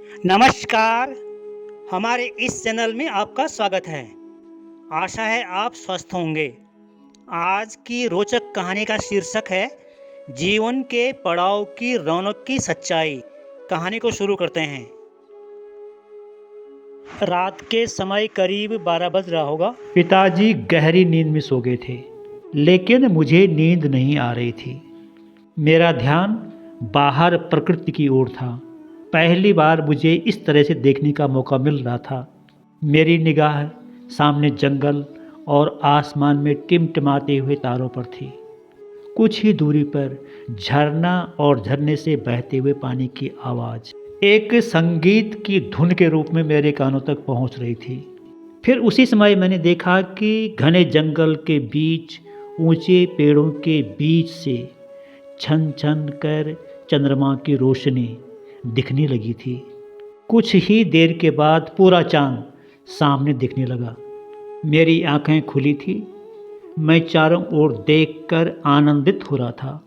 नमस्कार, हमारे इस चैनल में आपका स्वागत है। आशा है आप स्वस्थ होंगे। आज की रोचक कहानी का शीर्षक है जीवन के पड़ाव की रौनक की सच्चाई। कहानी को शुरू करते हैं। रात के समय करीब 12 बज रहा होगा। पिताजी गहरी नींद में सो गए थे, लेकिन मुझे नींद नहीं आ रही थी। मेरा ध्यान बाहर प्रकृति की ओर था। पहली बार मुझे इस तरह से देखने का मौका मिल रहा था। मेरी निगाह सामने जंगल और आसमान में टिमटिमाते हुए तारों पर थी। कुछ ही दूरी पर झरना और झरने से बहते हुए पानी की आवाज़ एक संगीत की धुन के रूप में मेरे कानों तक पहुंच रही थी। फिर उसी समय मैंने देखा कि घने जंगल के बीच ऊंचे पेड़ों के बीच से छन छन कर चंद्रमा की रोशनी दिखने लगी थी। कुछ ही देर के बाद पूरा चांद सामने दिखने लगा। मेरी आंखें खुली थी। मैं चारों ओर देखकर आनंदित हो रहा था।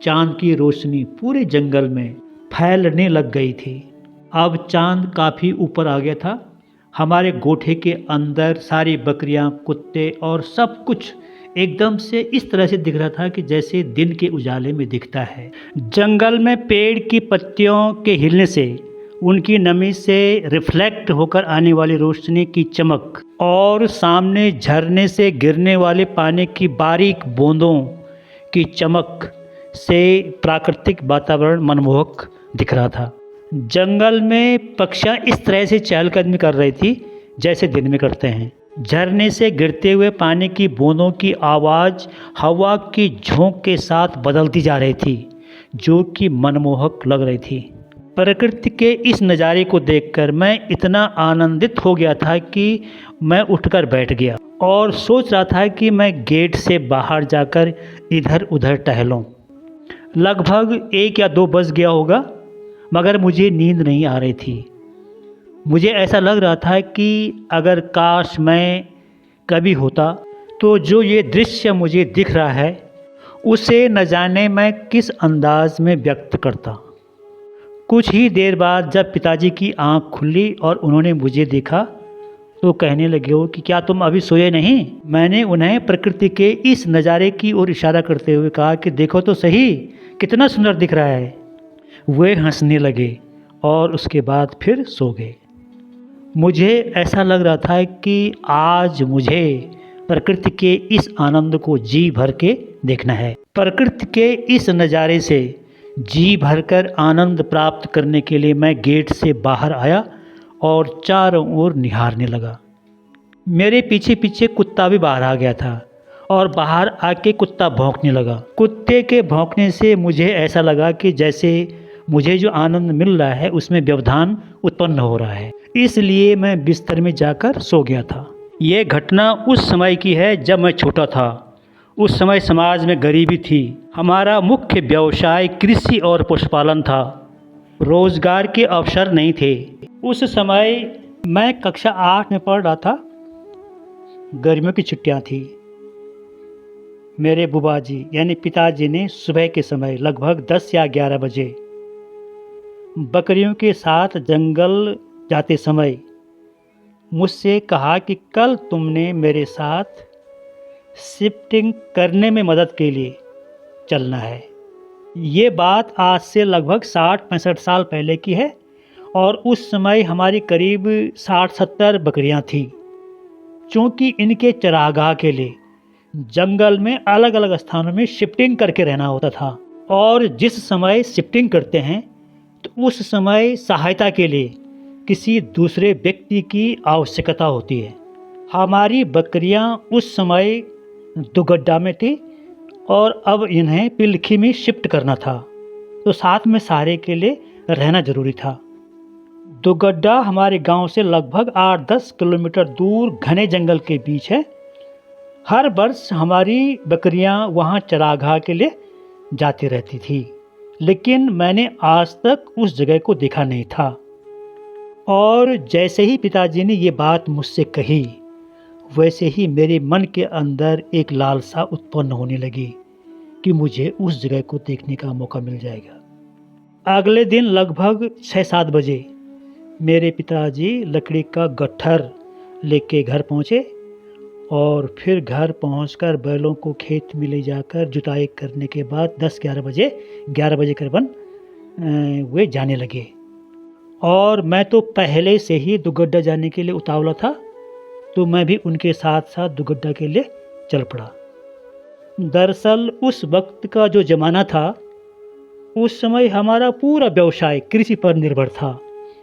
चांद की रोशनी पूरे जंगल में फैलने लग गई थी। अब चांद काफ़ी ऊपर आ गया था। हमारे गोठे के अंदर सारी बकरियां, कुत्ते और सब कुछ एकदम से इस तरह से दिख रहा था कि जैसे दिन के उजाले में दिखता है। जंगल में पेड़ की पत्तियों के हिलने से उनकी नमी से रिफ्लेक्ट होकर आने वाली रोशनी की चमक और सामने झरने से गिरने वाले पानी की बारीक बूंदों की चमक से प्राकृतिक वातावरण मनमोहक दिख रहा था। जंगल में पक्षियाँ इस तरह से चहलकदमी कर रही थी जैसे दिन में करते हैं। झरने से गिरते हुए पानी की बूंदों की आवाज़ हवा की झोंक के साथ बदलती जा रही थी, जो कि मनमोहक लग रही थी। प्रकृति के इस नज़ारे को देखकर मैं इतना आनंदित हो गया था कि मैं उठकर बैठ गया और सोच रहा था कि मैं गेट से बाहर जाकर इधर उधर टहलूं। लगभग 1 या 2 बज गया होगा, मगर मुझे नींद नहीं आ रही थी। मुझे ऐसा लग रहा था कि अगर काश मैं कभी होता तो जो ये दृश्य मुझे दिख रहा है उसे न जाने मैं किस अंदाज में व्यक्त करता। कुछ ही देर बाद जब पिताजी की आंख खुली और उन्होंने मुझे देखा तो कहने लगे हो कि क्या तुम अभी सोए नहीं? मैंने उन्हें प्रकृति के इस नज़ारे की ओर इशारा करते हुए कहा कि देखो तो सही, कितना सुंदर दिख रहा है। वे हंसने लगे और उसके बाद फिर सो गए। मुझे ऐसा लग रहा था कि आज मुझे प्रकृति के इस आनंद को जी भर के देखना है। प्रकृति के इस नज़ारे से जी भरकर आनंद प्राप्त करने के लिए मैं गेट से बाहर आया और चारों ओर निहारने लगा। मेरे पीछे पीछे कुत्ता भी बाहर आ गया था और बाहर आके कुत्ता भौंकने लगा। कुत्ते के भौंकने से मुझे ऐसा लगा कि जैसे मुझे जो आनंद मिल रहा है उसमें व्यवधान उत्पन्न हो रहा है। इसलिए मैं बिस्तर में जाकर सो गया था। ये घटना उस समय की है जब मैं छोटा था। उस समय समाज में गरीबी थी। हमारा मुख्य व्यवसाय कृषि और पशुपालन था। रोजगार के अवसर नहीं थे। उस समय मैं कक्षा 8 में पढ़ रहा था। गर्मियों की छुट्टियां थी। मेरे बुआ जी यानी पिताजी ने सुबह के समय लगभग 10 या 11 बजे बकरियों के साथ जंगल जाते समय मुझसे कहा कि कल तुमने मेरे साथ शिफ्टिंग करने में मदद के लिए चलना है। ये बात आज से लगभग 60-65 साल पहले की है और उस समय हमारी करीब 60-70 बकरियां थीं। चूँकि इनके चरागाह के लिए जंगल में अलग अलग स्थानों में शिफ्टिंग करके रहना होता था और जिस समय शिफ्टिंग करते हैं तो उस समय सहायता के लिए किसी दूसरे व्यक्ति की आवश्यकता होती है। हमारी बकरियां उस समय दुगड्डा में थी और अब इन्हें पिलखी में शिफ्ट करना था, तो साथ में सहारे के लिए रहना जरूरी था। दुगड्डा हमारे गांव से लगभग 8-10 किलोमीटर दूर घने जंगल के बीच है। हर वर्ष हमारी बकरियां वहां चरागाह के लिए जाती रहती थी, लेकिन मैंने आज तक उस जगह को देखा नहीं था। और जैसे ही पिताजी ने ये बात मुझसे कही, वैसे ही मेरे मन के अंदर एक लालसा उत्पन्न होने लगी कि मुझे उस जगह को देखने का मौका मिल जाएगा। अगले दिन लगभग 6-7 बजे मेरे पिताजी लकड़ी का गट्ठर लेके घर पहुँचे और फिर घर पहुंचकर बैलों को खेत में ले जाकर जुताई करने के बाद 11 बजे करीबन वे जाने लगे। और मैं तो पहले से ही दुगड्डा जाने के लिए उतावला था, तो मैं भी उनके साथ साथ दुगड्डा के लिए चल पड़ा। दरअसल उस वक्त का जो ज़माना था, उस समय हमारा पूरा व्यवसाय कृषि पर निर्भर था,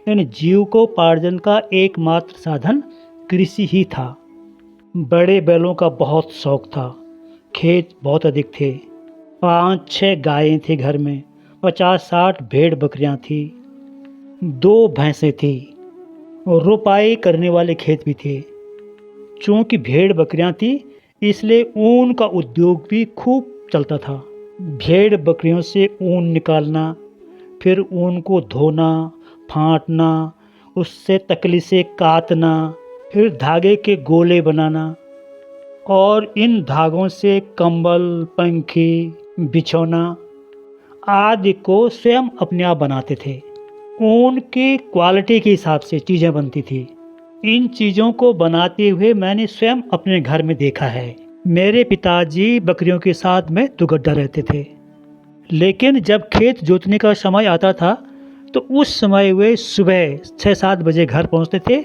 यानी जीविकोपार्जन का एकमात्र साधन कृषि ही था। बड़े बैलों का बहुत शौक था, खेत बहुत अधिक थे, 5-6 गायें थी घर में, 50-60 भेड़ बकरियां थी, 2 भैंसें थी और रोपाई करने वाले खेत भी थे। चूँकि भेड़ बकरियां थी इसलिए ऊन का उद्योग भी खूब चलता था। भेड़ बकरियों से ऊन निकालना, फिर ऊन को धोना, फाँटना, उससे तकली से काटना, फिर धागे के गोले बनाना और इन धागों से कंबल, पंखी, बिछौना आदि को स्वयं अपने आप बनाते थे। ऊन की क्वालिटी के हिसाब से चीज़ें बनती थी। इन चीज़ों को बनाते हुए मैंने स्वयं अपने घर में देखा है। मेरे पिताजी बकरियों के साथ में दुगड्डा रहते थे, लेकिन जब खेत जोतने का समय आता था तो उस समय वे सुबह 6-7 बजे घर पहुंचते थे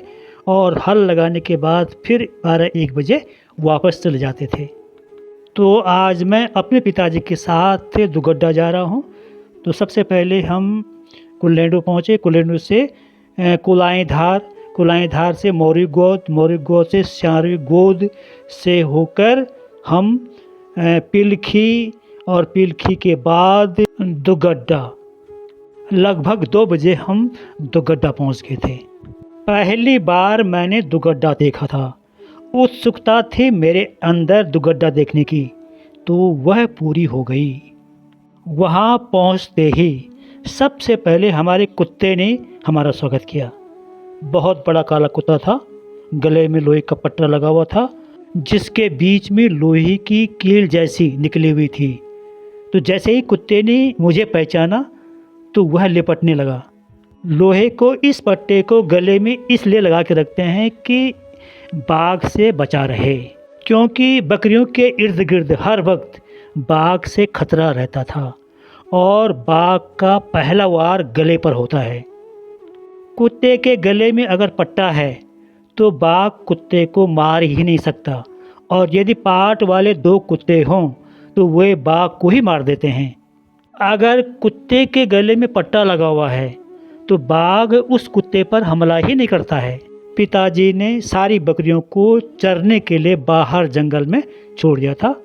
और हल लगाने के बाद फिर 12-1 बजे वापस चले जाते थे। तो आज मैं अपने पिताजी के साथ दुगड्डा जा रहा हूं। तो सबसे पहले हम कुलेंडू पहुंचे, कुलेंडू से कुलाई धार से मौरी गोद से श्यारी गोद से होकर हम पिलखी और पिलखी के बाद दुगड्डा, लगभग 2 बजे हम दुगड्डा पहुंच गए थे। पहली बार मैंने दुगड्डा देखा था। उत्सुकता थी मेरे अंदर दुगड्डा देखने की, तो वह पूरी हो गई। वहाँ पहुँचते ही सबसे पहले हमारे कुत्ते ने हमारा स्वागत किया। बहुत बड़ा काला कुत्ता था, गले में लोहे का पट्टा लगा हुआ था, जिसके बीच में लोहे की कील जैसी निकली हुई थी। तो जैसे ही कुत्ते ने मुझे पहचाना तो वह लिपटने लगा। लोहे को, इस पट्टे को गले में इसलिए लगा के रखते हैं कि बाघ से बचा रहे, क्योंकि बकरियों के इर्द गिर्द हर वक्त बाघ से खतरा रहता था और बाघ का पहला वार गले पर होता है। कुत्ते के गले में अगर पट्टा है तो बाघ कुत्ते को मार ही नहीं सकता, और यदि पाट वाले 2 कुत्ते हों तो वे बाघ को ही मार देते हैं। अगर कुत्ते के गले में पट्टा लगा हुआ है तो बाघ उस कुत्ते पर हमला ही नहीं करता है। पिताजी ने सारी बकरियों को चरने के लिए बाहर जंगल में छोड़ दिया था।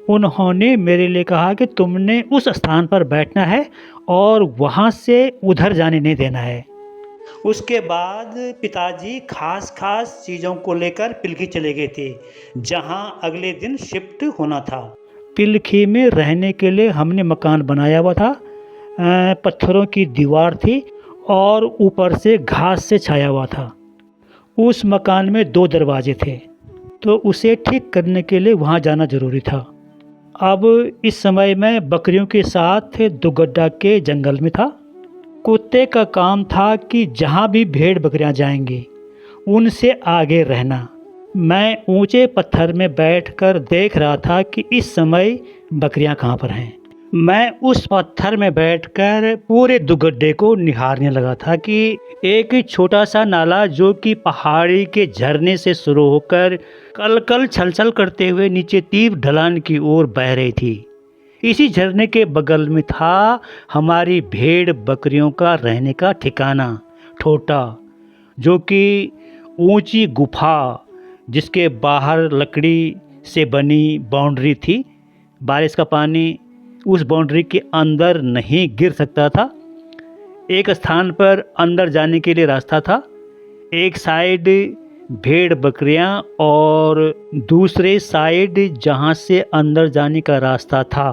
उन्होंने मेरे लिए कहा कि तुमने उस स्थान पर बैठना है और वहाँ से उधर जाने नहीं देना है। उसके बाद पिताजी खास चीज़ों को लेकर पिलखी चले गए थे, जहाँ अगले दिन शिफ्ट होना था। पिलखी में रहने के लिए हमने मकान बनाया हुआ था। पत्थरों की दीवार थी और ऊपर से घास से छाया हुआ था। उस मकान में 2 दरवाजे थे, तो उसे ठीक करने के लिए वहाँ जाना ज़रूरी था। अब इस समय मैं बकरियों के साथ दुगड्डा के जंगल में था। कुत्ते का काम था कि जहाँ भी भेड़ बकरियाँ जाएंगी उनसे आगे रहना। मैं ऊंचे पत्थर में बैठकर देख रहा था कि इस समय बकरियाँ कहाँ पर हैं। मैं उस पत्थर में बैठकर पूरे दुगड्डे को निहारने लगा था कि एक छोटा सा नाला, जो कि पहाड़ी के झरने से शुरू होकर कल छलछल करते हुए नीचे तीव्र ढलान की ओर बह रही थी। इसी झरने के बगल में था हमारी भेड़ बकरियों का रहने का ठिकाना, ठोटा, जो कि ऊंची गुफा, जिसके बाहर लकड़ी से बनी बाउंड्री थी। बारिश का पानी उस बाउंड्री के अंदर नहीं गिर सकता था। एक स्थान पर अंदर जाने के लिए रास्ता था। एक साइड भेड़ बकरियां और दूसरे साइड जहां से अंदर जाने का रास्ता था,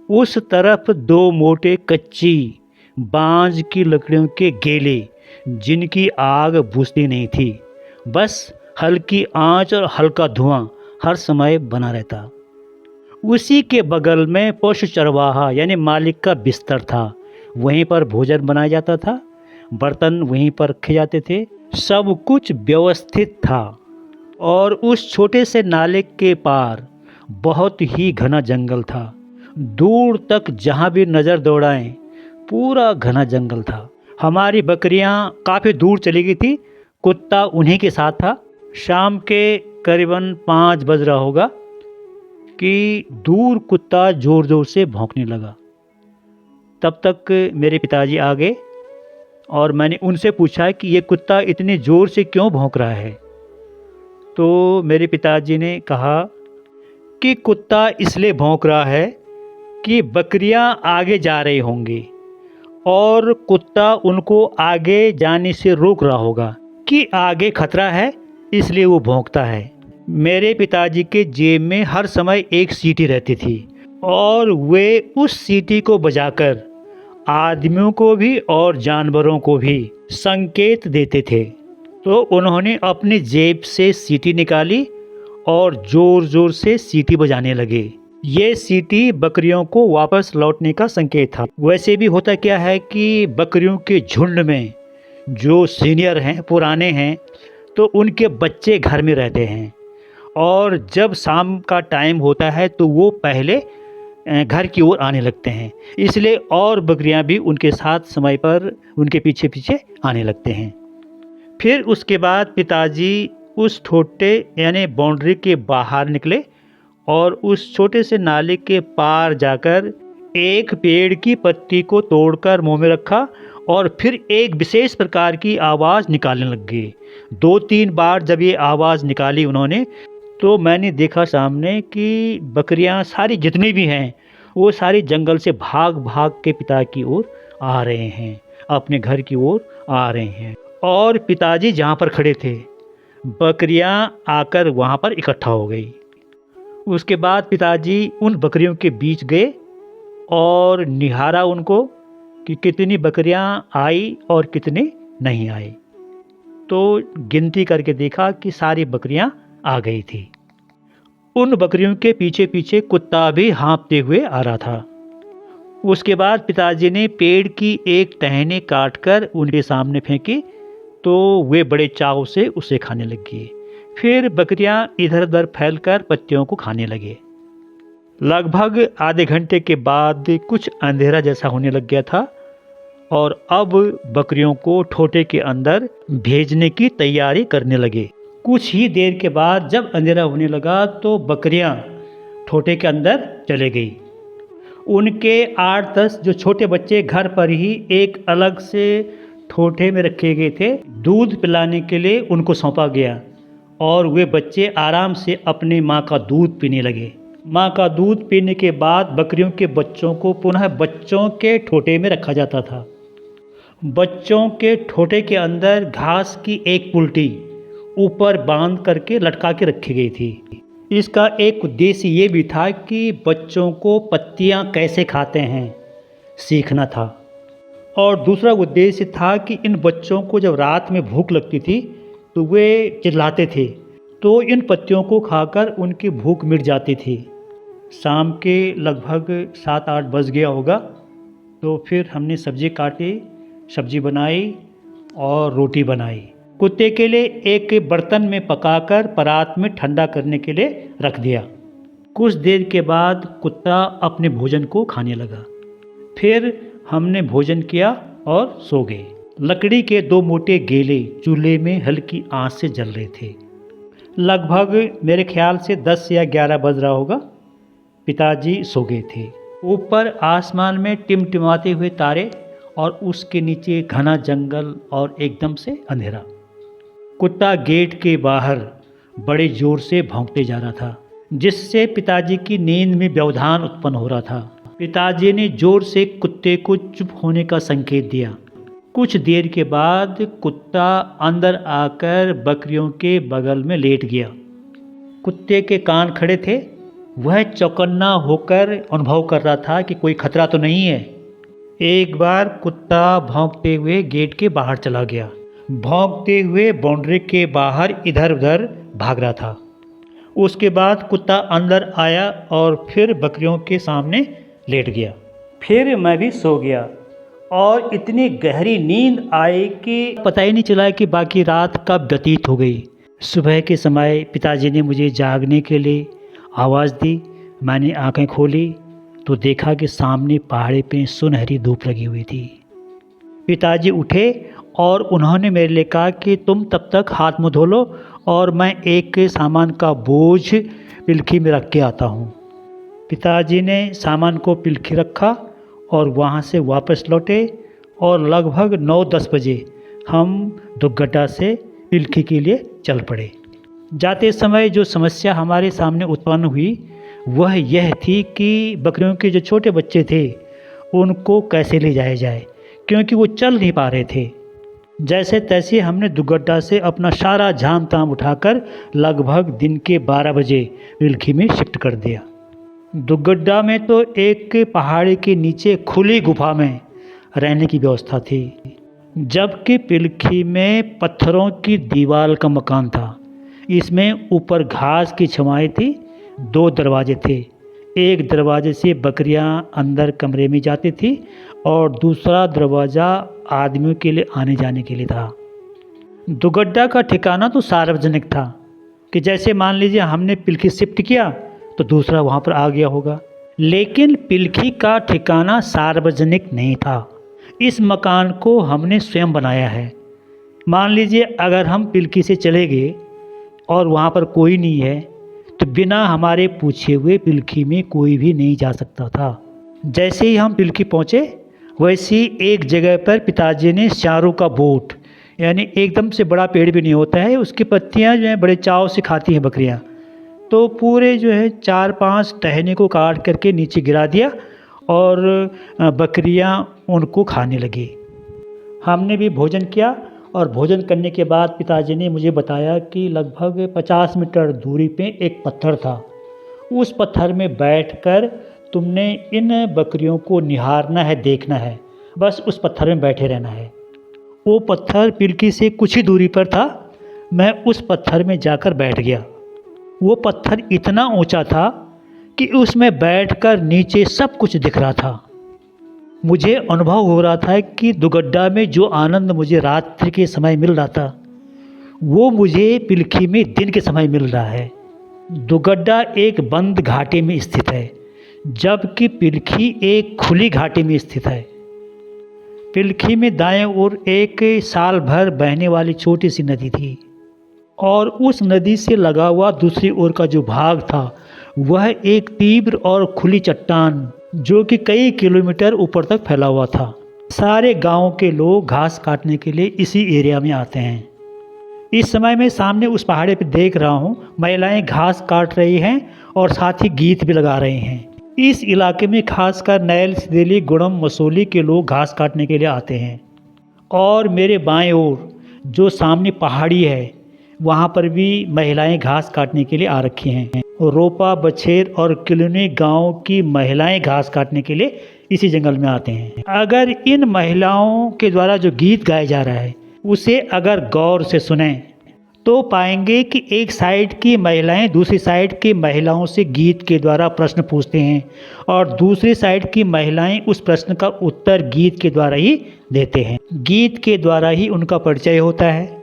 उस तरफ 2 मोटे कच्ची बांज की लकड़ियों के गेले, जिनकी आग बुझती नहीं थी। बस हल्की आंच और हल्का धुआं हर समय बना रहता। उसी के बगल में पशु चरवाहा यानी मालिक का बिस्तर था। वहीं पर भोजन बनाया जाता था। बर्तन वहीं पर रखे जाते थे, सब कुछ व्यवस्थित था। और उस छोटे से नाले के पार बहुत ही घना जंगल था। दूर तक जहाँ भी नज़र दौड़ाएं पूरा घना जंगल था। हमारी बकरियां काफ़ी दूर चली गई थी, कुत्ता उन्हीं के साथ था। शाम के करीबन 5 बज रहा होगा कि दूर कुत्ता ज़ोर ज़ोर से भौंकने लगा। तब तक मेरे पिताजी आ गए और मैंने उनसे पूछा कि ये कुत्ता इतने ज़ोर से क्यों भौंक रहा है। तो मेरे पिताजी ने कहा कि कुत्ता इसलिए भौंक रहा है कि बकरियां आगे जा रही होंगी और कुत्ता उनको आगे जाने से रोक रहा होगा कि आगे खतरा है, इसलिए वो भौंकता है। मेरे पिताजी के जेब में हर समय एक सीटी रहती थी और वे उस सीटी को बजाकर आदमियों को भी और जानवरों को भी संकेत देते थे। तो उन्होंने अपनी जेब से सीटी निकाली और ज़ोर ज़ोर से सीटी बजाने लगे। ये सीटी बकरियों को वापस लौटने का संकेत था। वैसे भी होता क्या है कि बकरियों के झुंड में जो सीनियर हैं, पुराने हैं, तो उनके बच्चे घर में रहते हैं और जब शाम का टाइम होता है तो वो पहले घर की ओर आने लगते हैं, इसलिए और बकरियां भी उनके साथ समय पर उनके पीछे पीछे आने लगते हैं। फिर उसके बाद पिताजी उस छोटे यानी बाउंड्री के बाहर निकले और उस छोटे से नाले के पार जाकर एक पेड़ की पत्ती को तोड़कर मुंह में रखा और फिर एक विशेष प्रकार की आवाज़ निकालने लग गए। 2-3 बार जब ये आवाज़ निकाली उन्होंने, तो मैंने देखा सामने कि बकरियां सारी जितनी भी हैं वो सारी जंगल से भाग भाग के पिता की ओर आ रहे हैं, अपने घर की ओर आ रहे हैं। और पिताजी जहाँ पर खड़े थे बकरियां आकर वहाँ पर इकट्ठा हो गई। उसके बाद पिताजी उन बकरियों के बीच गए और निहारा उनको कि कितनी बकरियां आई और कितनी नहीं आई। तो गिनती करके देखा कि सारी बकरियां आ गई थी। उन बकरियों के पीछे पीछे कुत्ता भी हाँफते हुए आ रहा था। उसके बाद पिताजी ने पेड़ की एक टहनी काटकर उनके सामने फेंकी तो वे बड़े चाव से उसे खाने लगी। फिर बकरियां इधर उधर फैलकर पत्तियों को खाने लगे। लगभग आधे घंटे के बाद कुछ अंधेरा जैसा होने लग गया था और अब बकरियों को ठोटे के अंदर भेजने की तैयारी करने लगे। कुछ ही देर के बाद जब अंधेरा होने लगा तो बकरियां ठोटे के अंदर चले गई। उनके 8-10 जो छोटे बच्चे घर पर ही एक अलग से ठोटे में रखे गए थे, दूध पिलाने के लिए उनको सौंपा गया और वे बच्चे आराम से अपनी माँ का दूध पीने लगे। माँ का दूध पीने के बाद बकरियों के बच्चों को पुनः बच्चों के ठोटे में रखा जाता था। बच्चों के ठोटे के अंदर घास की एक पुल्टी ऊपर बांध करके लटका के रखी गई थी। इसका एक उद्देश्य ये भी था कि बच्चों को पत्तियाँ कैसे खाते हैं सीखना था और दूसरा उद्देश्य था कि इन बच्चों को जब रात में भूख लगती थी तो वे चिल्लाते थे, तो इन पत्तियों को खाकर उनकी भूख मिट जाती थी। शाम के लगभग 7-8 बज गया होगा तो फिर हमने सब्ज़ी काटी, सब्ज़ी बनाई और रोटी बनाई। कुत्ते के लिए एक बर्तन में पकाकर परात में ठंडा करने के लिए रख दिया। कुछ देर के बाद कुत्ता अपने भोजन को खाने लगा। फिर हमने भोजन किया और सो गए। लकड़ी के 2 मोटे गेले चूल्हे में हल्की आंच से जल रहे थे। लगभग मेरे ख्याल से 10 या 11 बज रहा होगा। पिताजी सो गए थे। ऊपर आसमान में टिमटिमाते हुए तारे और उसके नीचे घना जंगल और एकदम से अंधेरा। कुत्ता गेट के बाहर बड़े जोर से भौंकते जा रहा था, जिससे पिताजी की नींद में व्यवधान उत्पन्न हो रहा था। पिताजी ने जोर से कुत्ते को चुप होने का संकेत दिया। कुछ देर के बाद कुत्ता अंदर आकर बकरियों के बगल में लेट गया। कुत्ते के कान खड़े थे। वह चौकन्ना होकर अनुभव कर रहा था कि कोई खतरा तो नहीं है। एक बार कुत्ता भौंकते हुए गेट के बाहर चला गया। भौंकते हुए बाउंड्री के बाहर इधर उधर भाग रहा था। उसके बाद कुत्ता अंदर आया और फिर बकरियों के सामने लेट गया। फिर मैं भी सो गया और इतनी गहरी नींद आई कि पता ही नहीं चला कि बाकी रात कब व्यतीत हो गई। सुबह के समय पिताजी ने मुझे जागने के लिए आवाज़ दी। मैंने आंखें खोली तो देखा कि सामने पहाड़ी पे सुनहरी धूप लगी हुई थी। पिताजी उठे और उन्होंने मेरे लिए कहा कि तुम तब तक हाथ मुँह धो लो और मैं एक सामान का बोझ पिलखी में रख के आता हूँ। पिताजी ने सामान को पिलखी रखा और वहाँ से वापस लौटे और लगभग 9-10 बजे हम दुगड्डा से पिलखी के लिए चल पड़े। जाते समय जो समस्या हमारे सामने उत्पन्न हुई वह यह थी कि बकरियों के जो छोटे बच्चे थे उनको कैसे ले जाया जाए, क्योंकि वो चल नहीं पा रहे थे। जैसे तैसे हमने दुगड्डा से अपना सारा झाम ताम उठाकर लगभग दिन के 12 बजे पिलखी में शिफ्ट कर दिया। दुगड्डा में तो एक पहाड़ी के नीचे खुली गुफा में रहने की व्यवस्था थी, जबकि पिलखी में पत्थरों की दीवार का मकान था। इसमें ऊपर घास की छवाएं थी। 2 दरवाजे थे। एक दरवाजे से बकरियां अंदर कमरे में जाती थी और दूसरा दरवाज़ा आदमियों के लिए आने जाने के लिए था। दुगड्डा का ठिकाना तो सार्वजनिक था कि जैसे मान लीजिए हमने पिलखी शिफ्ट किया तो दूसरा वहाँ पर आ गया होगा, लेकिन पिलखी का ठिकाना सार्वजनिक नहीं था। इस मकान को हमने स्वयं बनाया है। मान लीजिए अगर हम पिलखी से चले गए और वहाँ पर कोई नहीं है तो बिना हमारे पूछे हुए पिलखी में कोई भी नहीं जा सकता था। जैसे ही हम पिलखी पहुँचे वैसे ही एक जगह पर पिताजी ने चारों का बोट, यानी एकदम से बड़ा पेड़ भी नहीं होता है, उसकी पत्तियाँ जो हैं बड़े चाव से खाती हैं बकरियाँ, तो पूरे जो है 4-5 टहनी को काट करके नीचे गिरा दिया और बकरियां उनको खाने लगी। हमने भी भोजन किया और भोजन करने के बाद पिताजी ने मुझे बताया कि लगभग 50 मीटर दूरी पे एक पत्थर था। उस पत्थर में बैठकर तुमने इन बकरियों को निहारना है, देखना है, बस उस पत्थर में बैठे रहना है। वो पत्थर पिलकी से कुछ ही दूरी पर था। मैं उस पत्थर में जाकर बैठ गया। वो पत्थर इतना ऊंचा था कि उसमें बैठकर नीचे सब कुछ दिख रहा था। मुझे अनुभव हो रहा था कि दुगड्डा में जो आनंद मुझे रात्रि के समय मिल रहा था वो मुझे पिलखी में दिन के समय मिल रहा है। दुगड्डा एक बंद घाटी में स्थित है, जबकि पिलखी एक खुली घाटी में स्थित है। पिलखी में दाएं ओर एक साल भर बहने वाली छोटी सी नदी थी और उस नदी से लगा हुआ दूसरी ओर का जो भाग था वह एक तीव्र और खुली चट्टान जो कि कई किलोमीटर ऊपर तक फैला हुआ था। सारे गांव के लोग घास काटने के लिए इसी एरिया में आते हैं। इस समय मैं सामने उस पहाड़ी पर देख रहा हूँ, महिलाएं घास काट रही हैं और साथ ही गीत भी लगा रही हैं। इस इलाके में खासकर नैल, सिदेली, गुड़म, मसूली के लोग घास काटने के लिए आते हैं। और मेरे बाएं ओर जो सामने पहाड़ी है वहाँ पर भी महिलाएं घास काटने के लिए आ रखी हैं। रोपा, बछेर और किलोनी गांव की महिलाएं घास काटने के लिए इसी जंगल में आते हैं। अगर इन महिलाओं के द्वारा जो गीत गाया जा रहा है उसे अगर गौर से सुने तो पाएंगे कि एक साइड की महिलाएं दूसरी साइड की महिलाओं से गीत के द्वारा प्रश्न पूछते हैं और दूसरी साइड की महिलाएं उस प्रश्न का उत्तर गीत के द्वारा ही देते हैं। गीत के द्वारा ही उनका परिचय होता है।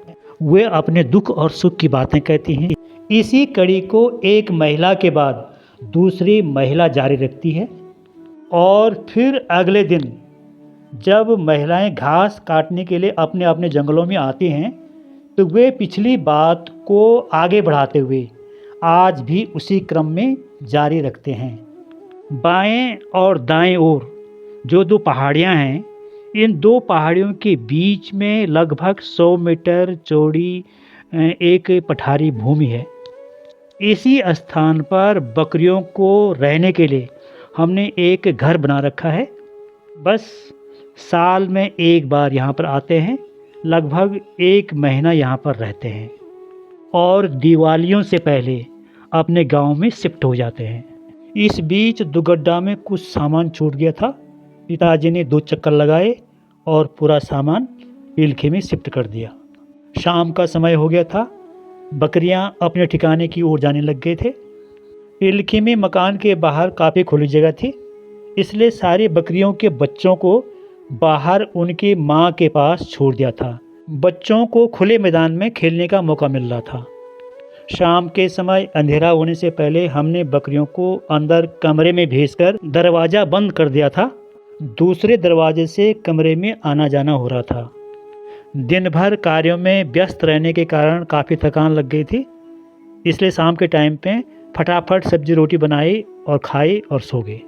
वे अपने दुख और सुख की बातें कहती हैं। इसी कड़ी को एक महिला के बाद दूसरी महिला जारी रखती है और फिर अगले दिन जब महिलाएं घास काटने के लिए अपने अपने जंगलों में आती हैं तो वे पिछली बात को आगे बढ़ाते हुए आज भी उसी क्रम में जारी रखते हैं। बाएं और दाएं ओर जो 2 पहाड़ियां हैं, इन 2 पहाड़ियों के बीच में लगभग 100 मीटर चौड़ी एक पठारी भूमि है। इसी स्थान पर बकरियों को रहने के लिए हमने एक घर बना रखा है। बस साल में एक बार यहाँ पर आते हैं, लगभग 1 महीना यहाँ पर रहते हैं और दिवालियों से पहले अपने गांव में शिफ्ट हो जाते हैं। इस बीच दुगड्डा में कुछ सामान छूट गया था। पिताजी ने 2 चक्कर लगाए और पूरा सामान पिलखी में शिफ्ट कर दिया। शाम का समय हो गया था। बकरियां अपने ठिकाने की ओर जाने लग गए थे। पिलखी में मकान के बाहर काफ़ी खुली जगह थी, इसलिए सारी बकरियों के बच्चों को बाहर उनकी माँ के पास छोड़ दिया था। बच्चों को खुले मैदान में खेलने का मौका मिल रहा था। शाम के समय अंधेरा होने से पहले हमने बकरियों को अंदर कमरे में भेजकर दरवाज़ा बंद कर दिया था। दूसरे दरवाजे से कमरे में आना जाना हो रहा था। दिन भर कार्यों में व्यस्त रहने के कारण काफ़ी थकान लग गई थी, इसलिए शाम के टाइम पे फटाफट सब्जी रोटी बनाई और खाई और सो गए।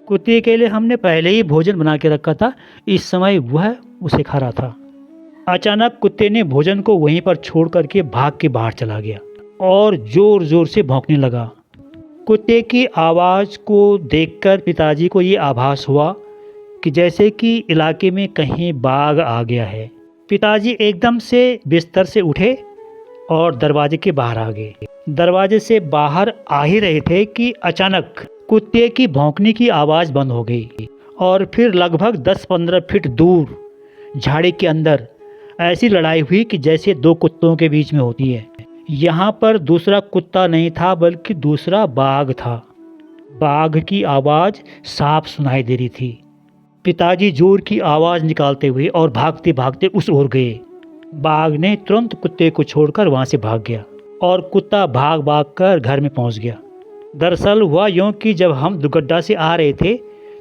कुत्ते के लिए हमने पहले ही भोजन बना के रखा था, इस समय वह उसे खा रहा था। अचानक कुत्ते ने भोजन को वहीं पर छोड़ करके भाग के बाहर चला गया और ज़ोर ज़ोर से भौंकने लगा। कुत्ते की आवाज़ को देखकर पिताजी को ये आभास हुआ कि जैसे कि इलाके में कहीं बाघ आ गया है। पिताजी एकदम से बिस्तर से उठे और दरवाजे के बाहर आ गए। दरवाजे से बाहर आ ही रहे थे कि अचानक कुत्ते की भौंकने की आवाज़ बंद हो गई और फिर लगभग 10-15 फीट दूर झाड़ी के अंदर ऐसी लड़ाई हुई कि जैसे दो कुत्तों के बीच में होती है। यहाँ पर दूसरा कुत्ता नहीं था बल्कि दूसरा बाघ था। बाघ की आवाज़ साफ सुनाई दे रही थी। पिताजी जोर की आवाज़ निकालते हुए और भागते भागते उस ओर गए। बाघ ने तुरंत कुत्ते को छोड़कर वहाँ से भाग गया और कुत्ता भाग भाग कर घर में पहुँच गया। दरअसल हुआ यूँ कि जब हम दुगड्डा से आ रहे थे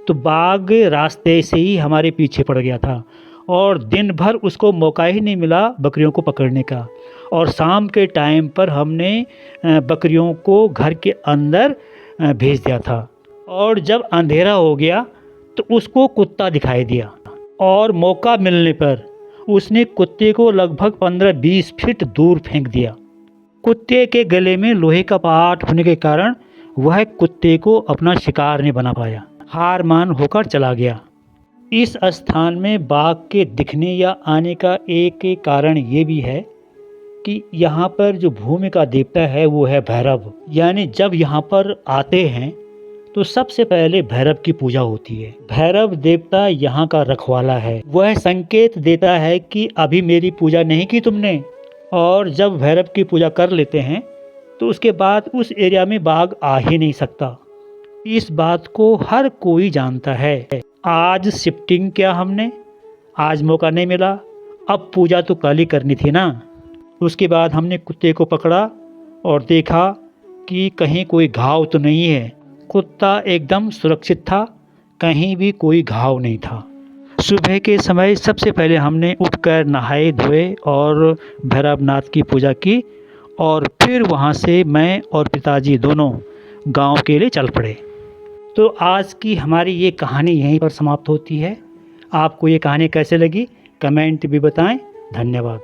तो बाघ रास्ते से ही हमारे पीछे पड़ गया था और दिन भर उसको मौका ही नहीं मिला बकरियों को पकड़ने का। और शाम के टाइम पर हमने बकरियों को घर के अंदर भेज दिया था और जब अंधेरा हो गया तो उसको कुत्ता दिखाई दिया और मौका मिलने पर उसने कुत्ते को लगभग 15-20 फीट दूर फेंक दिया। कुत्ते के गले में लोहे का पाट होने के कारण वह कुत्ते को अपना शिकार नहीं बना पाया, हार मान होकर चला गया। इस स्थान में बाघ के दिखने या आने का एक कारण ये भी है कि यहाँ पर जो भूमि का देवता है वो है भैरव। यानी जब यहाँ पर आते हैं तो सबसे पहले भैरव की पूजा होती है। भैरव देवता यहाँ का रखवाला है। वह संकेत देता है कि अभी मेरी पूजा नहीं की तुमने, और जब भैरव की पूजा कर लेते हैं तो उसके बाद उस एरिया में बाघ आ ही नहीं सकता। इस बात को हर कोई जानता है। आज शिफ्टिंग किया हमने, आज मौका नहीं मिला, अब पूजा तो कल ही करनी थी ना। उसके बाद हमने कुत्ते को पकड़ा और देखा कि कहीं कोई घाव तो नहीं है। कुत्ता एकदम सुरक्षित था, कहीं भी कोई घाव नहीं था। सुबह के समय सबसे पहले हमने उठकर नहाए धोए और भैरवनाथ की पूजा की और फिर वहाँ से मैं और पिताजी दोनों गांव के लिए चल पड़े। तो आज की हमारी ये कहानी यहीं पर समाप्त होती है। आपको ये कहानी कैसे लगी कमेंट भी बताएं। धन्यवाद।